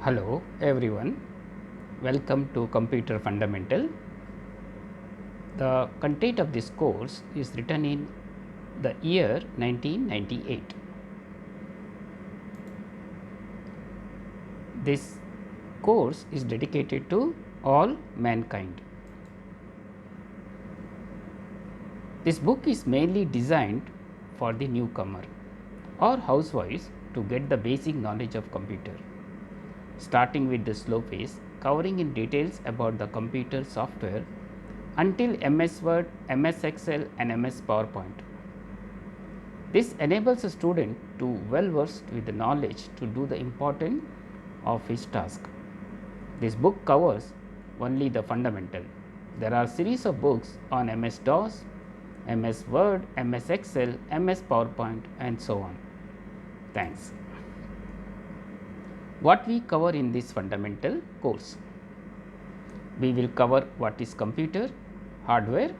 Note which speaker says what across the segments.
Speaker 1: Hello everyone, welcome to Computer Fundamental. The content of this course is written in the year 1998. This course is dedicated to all mankind. This book is mainly designed for the newcomer or housewives to get the basic knowledge of computer, starting with the slow phase, covering in details about the computer software until MS Word, MS Excel and MS PowerPoint. This enables a student to well versed with the knowledge to do the important of his task. This book covers only the fundamental. There are series of books on MS DOS, MS Word, MS Excel, MS PowerPoint and so on. Thanks. What we cover in this fundamental course? We will cover what is computer, hardware,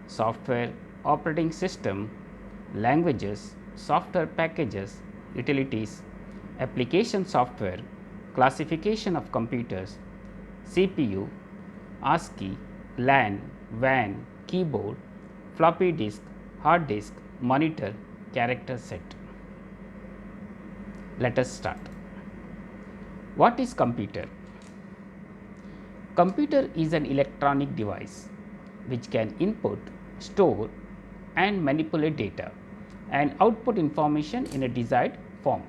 Speaker 1: software, operating system, languages, software packages, utilities, application software, classification of computers, CPU, ASCII, LAN, WAN, keyboard, floppy disk, hard disk, monitor, character set. Let us start. What is computer? Computer is an electronic device which can input, store and manipulate data and output information in a desired form.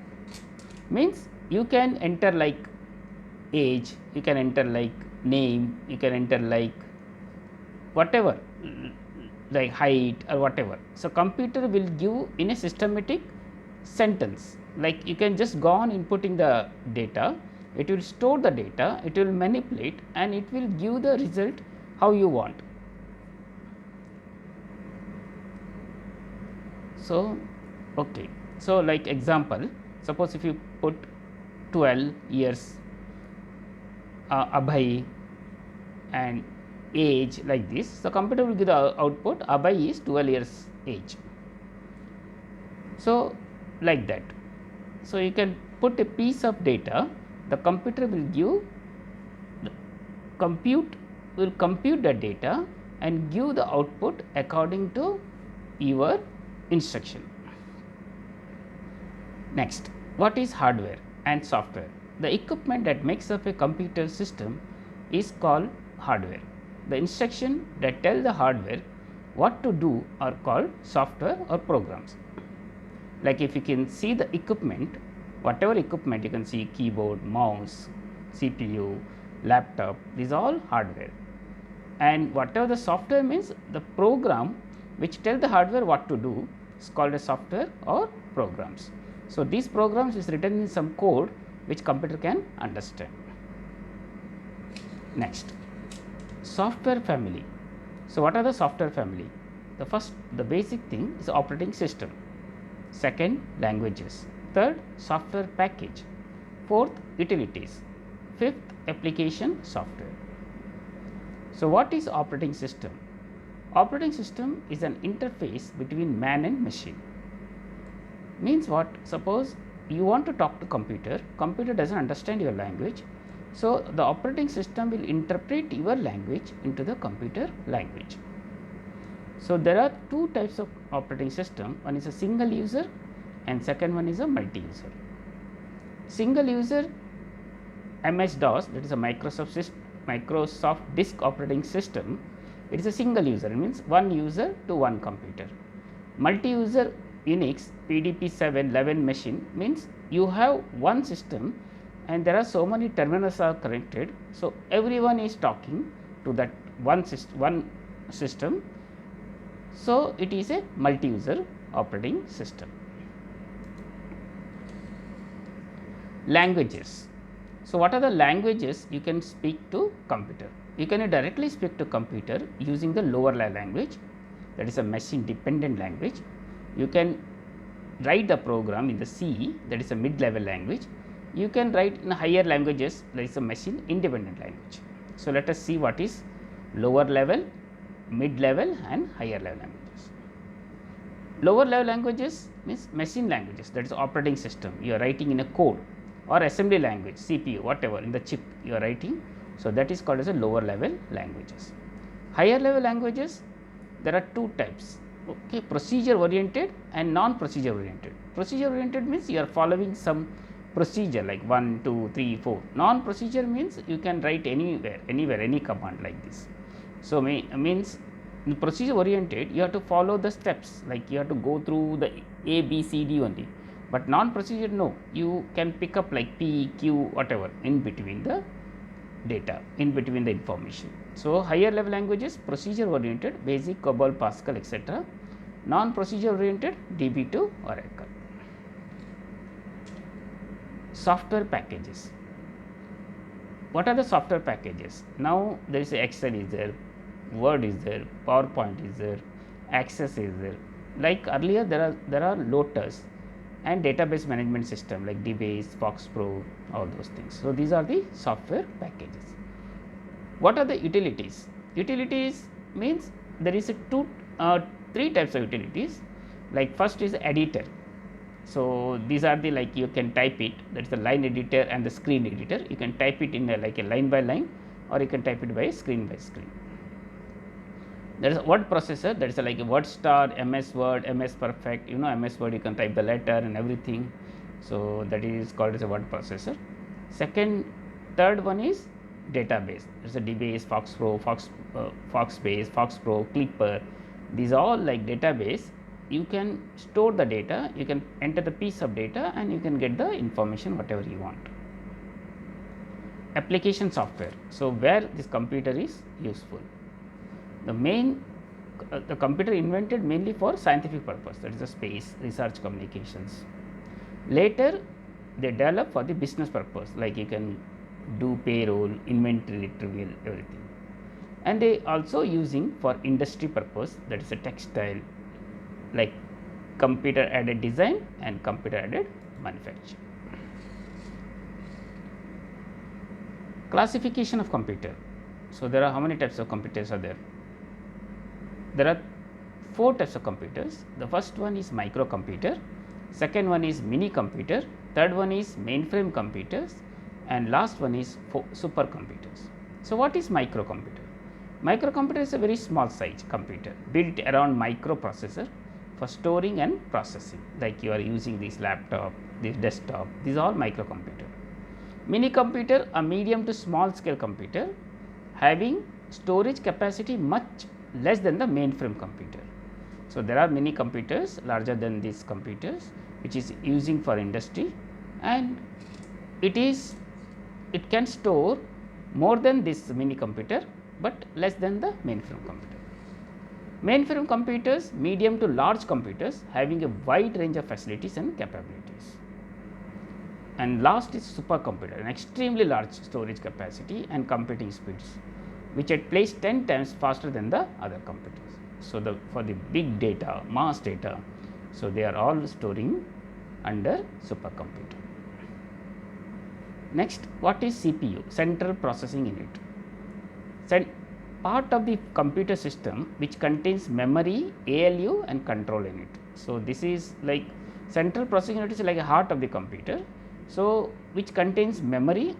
Speaker 1: Means you can enter like age, you can enter like name, you can enter like whatever, like height or whatever. So, computer will give in a systematic sentence, like you can just go on inputting the data, it will store the data, it will manipulate and it will give the result how you want. So, okay. So, like example, suppose if you put 12 years Abhay and age like this, the computer will give the output Abhay is 12 years age. So, like that. So, you can put a piece of data, the computer will compute the data and give the output according to your instruction. Next, what is hardware and software? The equipment that makes up a computer system is called hardware. The instruction that tell the hardware what to do are called software or programs. Like if you can see the equipment, whatever equipment you can see, keyboard, mouse, CPU, laptop, these are all hardware. And whatever the software means, the program which tell the hardware what to do is called a software or programs. So, these programs is written in some code which computer can understand. Next, software family. So, what are the software family? The first, the basic thing is operating system. Second, languages. Third, software package. Fourth, utilities. Fifth, application software. So, what is operating system? Operating system is an interface between man and machine. Means what? Suppose you want to talk to computer, computer does not understand your language. So, the operating system will interpret your language into the computer language. So, there are two types of operating system, one is a single user and second one is a multi user. Single user MS DOS, that is a Microsoft disk operating system, it is a single user, it means one user to one computer. Multi user Unix PDP-7 11 machine means you have one system and there are so many terminals are connected. So, everyone is talking to that one system. So, it is a multi user operating system. Languages. So, what are the languages you can speak to computer? You can directly speak to computer using the lower level language, that is a machine dependent language. You can write the program in the C, that is a mid level language. You can write in higher languages, that is a machine independent language. So, let us see what is lower level, mid level and higher level languages. Lower level languages means machine languages, that is operating system, you are writing in a code. or assembly language CPU, whatever in the chip you are writing. So, that is called as a lower level languages. Higher level languages, there are two types, okay, procedure oriented and non procedure oriented. Procedure oriented means you are following some procedure like 1, 2, 3, 4. Non procedure means you can write anywhere, any command like this. So, means in procedure oriented you have to follow the steps, like you have to go through the A, B, C, D only, but non procedure no, you can pick up like P, Q, whatever in between the data, in between the information. So, higher level languages procedure oriented, basic, COBOL, Pascal, etc. Non procedure oriented, DB2, Oracle. Software packages. What are the software packages? Now, there is Excel is there, Word is there, PowerPoint is there, Access is there. Like earlier, there are Lotus and database management system like DBase, FoxPro, all those things. So, these are the software packages. What are the utilities? Utilities means there is three types of utilities. Like first is editor. So, these are the, like you can type it, that is the line editor and the screen editor. You can type it in like a line by line, or you can type it by screen by screen. There is a word processor, that is like a WordStar, MS Word, MS Perfect. You know MS Word, you can type the letter and everything. So, that is called as a word processor. Third one is database. There is a DBase, FoxPro, Foxbase, FoxPro, Clipper. These are all like database. You can store the data, you can enter the piece of data and you can get the information whatever you want. Application software. So, where this computer is useful. The computer invented mainly for scientific purpose, that is the space, research, communications. Later they develop for the business purpose, like you can do payroll, inventory retrieval, everything. And they also using for industry purpose, that is a textile, like computer aided design and computer aided manufacturing. Classification of computer. So, there are how many types of computers are there? There are 4 types of computers. The first one is microcomputer, second one is mini computer, third one is mainframe computers, and last one is supercomputers. So, what is microcomputer? Microcomputer is a very small size computer built around microprocessor for storing and processing, like you are using this laptop, this desktop, these are all microcomputer. Mini computer, a medium to small scale computer having storage capacity much less than the mainframe computer. So, there are mini computers larger than these computers which is using for industry, and it can store more than this mini computer, but less than the mainframe computer. Mainframe computers, medium to large computers having a wide range of facilities and capabilities. And last is supercomputer, an extremely large storage capacity and computing speeds, which at place 10 times faster than the other computers. So, for the big data, mass data, so they are all storing under supercomputer. Next, what is CPU? Central Processing Unit. Part of the computer system which contains memory, ALU and control unit. So, this is like central processing unit is like a heart of the computer. So, which contains memory,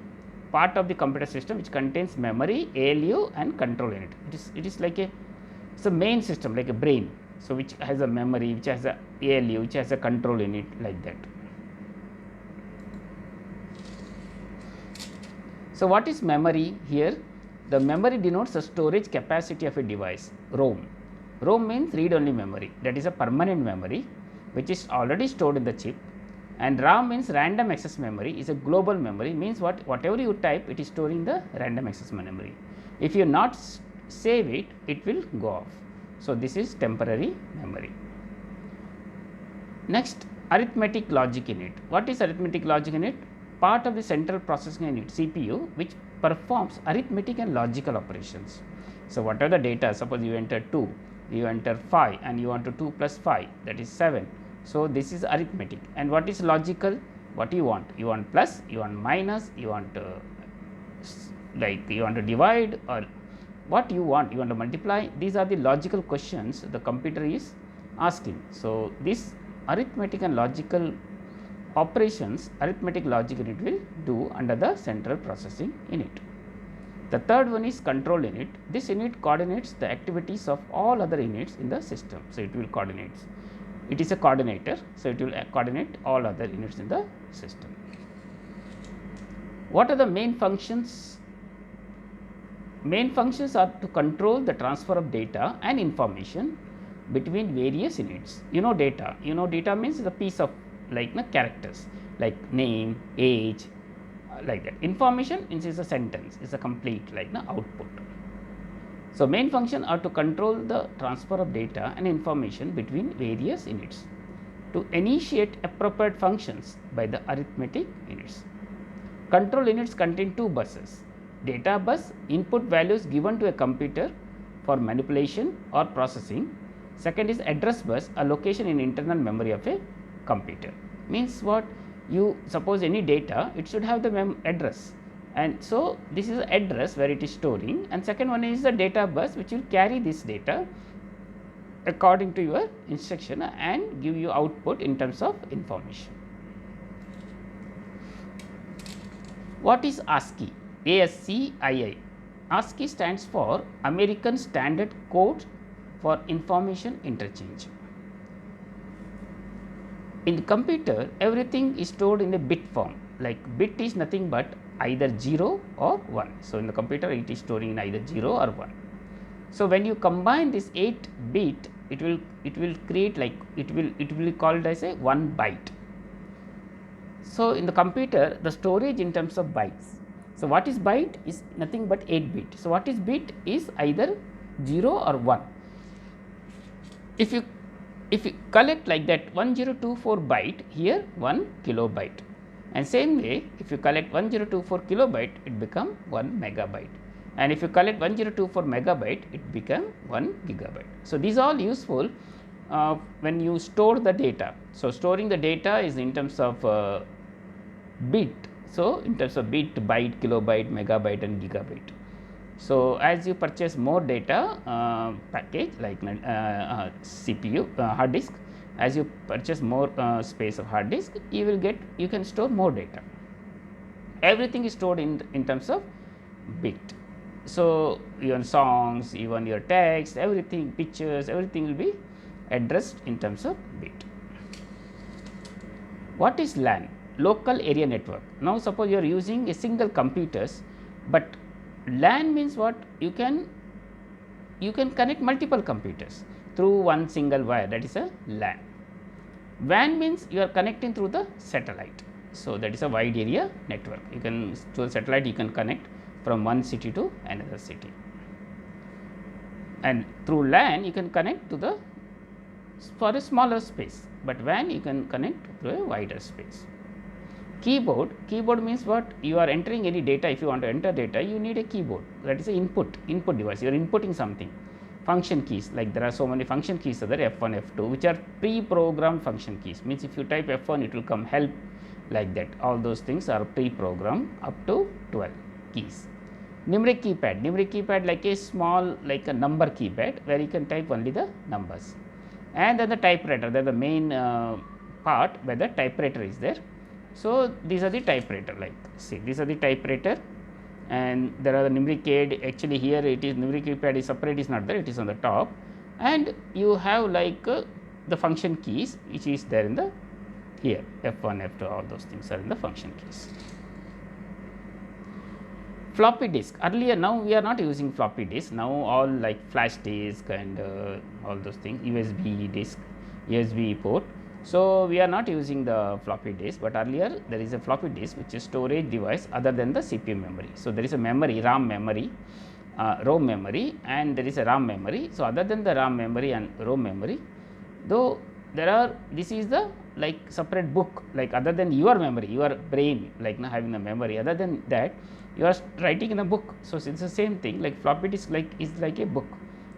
Speaker 1: part of the computer system which contains memory, ALU and control unit. It is like it's a main system like a brain. So, which has a memory, which has a ALU, which has a control unit, like that. So, what is memory here? The memory denotes the storage capacity of a device, ROM. ROM means read only memory, that is a permanent memory which is already stored in the chip, and RAM means random access memory, is a global memory, means whatever you type it is storing the random access memory. If you not save it, it will go off. So, this is temporary memory. Next, arithmetic logic unit. What is arithmetic logic unit? Part of the central processing unit, CPU, which performs arithmetic and logical operations. So, whatever the data, suppose you enter 2, you enter 5 and you want to 2 plus 5, that is 7. So, this is arithmetic. And what is logical? What you want? You want plus, you want minus, you want you want to divide, or what you want to multiply. These are the logical questions the computer is asking. So, this arithmetic and logical operations arithmetic logic unit will do under the central processing unit. The third one is control unit. This unit coordinates the activities of all other units in the system. So, it will coordinate. It is a coordinator. So, it will coordinate all other units in the system. What are the main functions? Main functions are to control the transfer of data and information between various units. Data. Data means the piece of like characters like name, age, like that. Information is a sentence, is a complete like output. So, main function are to control the transfer of data and information between various units, to initiate appropriate functions by the arithmetic units. Control units contain two buses: data bus, input values given to a computer for manipulation or processing. Second is address bus, a location in internal memory of a computer. Means what? You suppose any data, it should have the address, and so this is the address where it is storing, and second one is the data bus which will carry this data according to your instruction and give you output in terms of information. What is ASCII? ASCII. ASCII stands for American Standard Code for Information Interchange. In the computer, everything is stored in a bit form, like bit is nothing but either 0 or 1. So, in the computer it is storing in either 0 or 1. So, when you combine this 8 bit, it will create like it will be called as a 1 byte. So, in the computer the storage in terms of bytes. So, what is byte is nothing but 8 bit. So, what is bit is either 0 or 1. If you collect like that 1024 byte, here 1 kilobyte, and same way if you collect 1024 kilobyte, it become 1 megabyte, and if you collect 1024 megabyte, it become 1 gigabyte. So, these are all useful when you store the data. So, storing the data is in terms of bit. So, in terms of bit, byte, kilobyte, megabyte and gigabyte. So, as you purchase more data package like CPU hard disk, as you purchase more space of hard disk, you can store more data. Everything is stored in terms of bit. So, even songs, even your text, everything, pictures, everything will be addressed in terms of bit. What is LAN? Local area network. Now, suppose you are using a single computers, but LAN means what? You can connect multiple computers through one single wire, that is a LAN. WAN means you are connecting through the satellite. So, that is a wide area network. You can through the satellite you can connect from one city to another city, and through LAN you can connect to the for a smaller space, but WAN you can connect to a wider space. Keyboard means what? You are entering any data. If you want to enter data, you need a keyboard, that is a input device. You are inputting something. Function keys, like there are so many function keys are there, F1, F2, which are pre-programmed function keys. Means if you type F1, it will come help, like that. All those things are pre-programmed up to 12 keys. Numeric keypad like a small, like a number keypad where you can type only the numbers. And then the typewriter, that is the main part where the typewriter is there. So, these are the typewriter, like see, these are the typewriter, and there are the numeric aid. Actually, here it is numeric keypad is separate, is not there, it is on the top, and you have like the function keys which is there in the here F1, F2, all those things are in the function keys. Floppy disk. Earlier, now we are not using floppy disk. Now all like flash disk and all those things, USB disk, USB port. So, we are not using the floppy disk, but earlier there is a floppy disk which is storage device other than the CPU memory. So, there is a memory, RAM memory, ROM memory, and there is a RAM memory. So, other than the RAM memory and ROM memory, though there are, this is the like separate book, like other than your memory, your brain like having the memory, other than that you are writing in a book. So, it is the same thing, like floppy disk is like a book.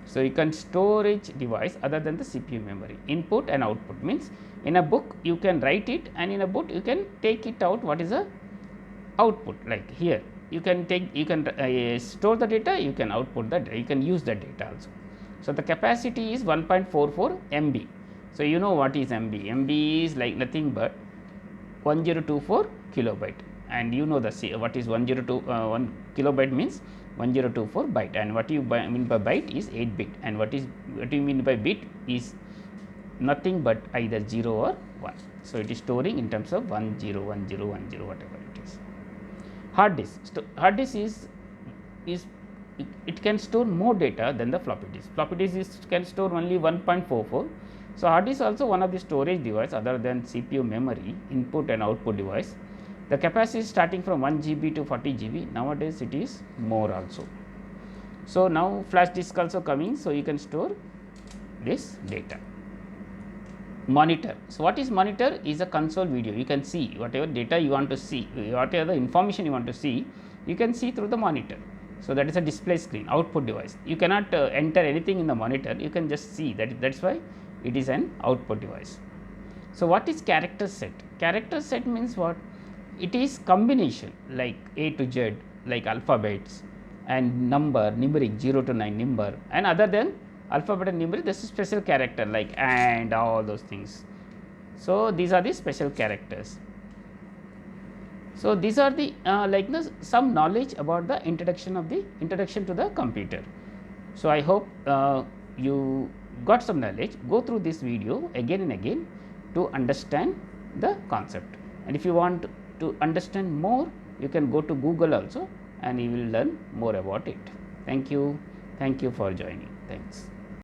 Speaker 1: So, you can storage device other than the CPU memory. Input and output means in a book you can write it, and in a book you can take it out, what is the output, like here you can take, you can store the data, you can output the data, you can use the data also. So, the capacity is 1.44 MB. So, you know what is MB? MB is like nothing but 1024 kilobyte, and you know the what is 1 kilobyte means 1024 byte, and what you mean by byte is 8 bit, and what you mean by bit is nothing but either 0 or 1. So, it is storing in terms of 10 10 10 whatever it is. Hard disk is it can store more data than the floppy disk. Floppy disk can store only 1.44. So, hard disk is also one of the storage device other than CPU memory, input and output device. The capacity is starting from 1 GB to 40 GB. Nowadays, it is more also. So, now flash disk also coming. So, you can store this data. Monitor. So, what is monitor? Is a console video. You can see whatever data you want to see, whatever the information you want to see, you can see through the monitor. So, that is a display screen, output device. You cannot enter anything in the monitor, you can just see that is why it is an output device. So, what is character set? Character set means what? It is combination like A to Z, like alphabets and numeric 0 to 9 number, and other than alphabet and numeric, this is special character like and all those things. So, these are the special characters. So, these are the some knowledge about the introduction to the computer. So, I hope you got some knowledge. Go through this video again and again to understand the concept, and if you want to understand more, you can go to Google also and you will learn more about it. Thank you for joining. Thanks.